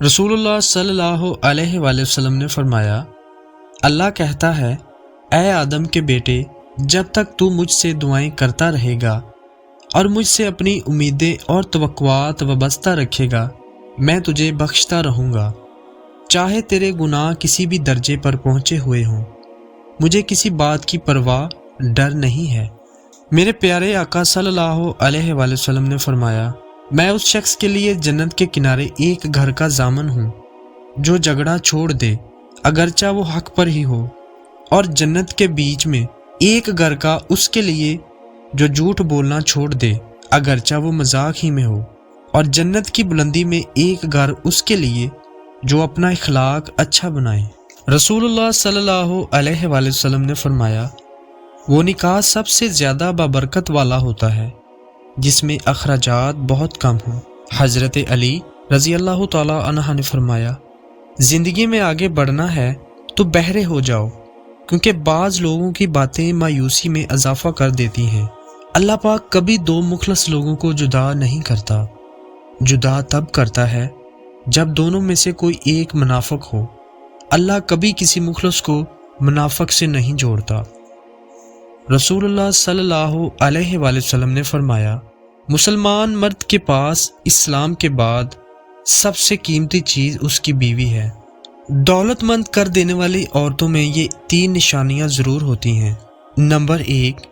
رسول اللہ صلی اللہ علیہ وآلہ وسلم نے فرمایا، اللہ کہتا ہے، اے آدم کے بیٹے، جب تک تو مجھ سے دعائیں کرتا رہے گا اور مجھ سے اپنی امیدیں اور توقعات وابستہ رکھے گا، میں تجھے بخشتا رہوں گا، چاہے تیرے گناہ کسی بھی درجے پر پہنچے ہوئے ہوں۔ مجھے کسی بات کی پرواہ، ڈر نہیں ہے۔ میرے پیارے آقا صلی اللہ علیہ وآلہ وسلم نے فرمایا، میں اس شخص کے لیے جنت کے کنارے ایک گھر کا ضامن ہوں جو جھگڑا چھوڑ دے اگرچہ وہ حق پر ہی ہو، اور جنت کے بیچ میں ایک گھر کا اس کے لیے جو جھوٹ بولنا چھوڑ دے اگرچہ وہ مذاق ہی میں ہو، اور جنت کی بلندی میں ایک گھر اس کے لیے جو اپنا اخلاق اچھا بنائے۔ رسول اللہ صلی اللہ علیہ وآلہ وسلم نے فرمایا، وہ نکاح سب سے زیادہ بابرکت والا ہوتا ہے جس میں اخراجات بہت کم ہوں۔ حضرت علی رضی اللہ تعالی عنہ نے فرمایا، زندگی میں آگے بڑھنا ہے تو بہرے ہو جاؤ، کیونکہ بعض لوگوں کی باتیں مایوسی میں اضافہ کر دیتی ہیں۔ اللہ پاک کبھی دو مخلص لوگوں کو جدا نہیں کرتا، جدا تب کرتا ہے جب دونوں میں سے کوئی ایک منافق ہو۔ اللہ کبھی کسی مخلص کو منافق سے نہیں جوڑتا۔ رسول اللہ صلی اللہ علیہ وآلہ وسلم نے فرمایا، مسلمان مرد کے پاس اسلام کے بعد سب سے قیمتی چیز اس کی بیوی ہے۔ دولت مند کر دینے والی عورتوں میں یہ 3 نشانیاں ضرور ہوتی ہیں۔ نمبر 1،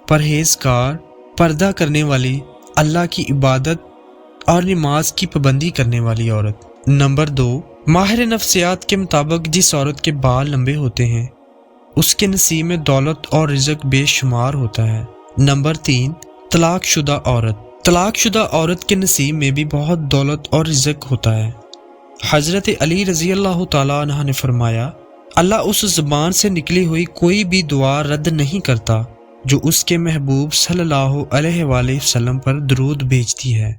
پرہیزگار، پردہ کرنے والی، اللہ کی عبادت اور نماز کی پابندی کرنے والی عورت۔ نمبر 2، ماہر نفسیات کے مطابق جس عورت کے بال لمبے ہوتے ہیں اس کے نصیب میں دولت اور رزق بے شمار ہوتا ہے۔ نمبر 3، طلاق شدہ عورت۔ طلاق شدہ عورت کے نصیب میں بھی بہت دولت اور رزق ہوتا ہے۔ حضرت علی رضی اللہ تعالیٰ عنہ نے فرمایا، اللہ اس زبان سے نکلی ہوئی کوئی بھی دعا رد نہیں کرتا جو اس کے محبوب صلی اللہ علیہ وآلہ وسلم پر درود بھیجتی ہے۔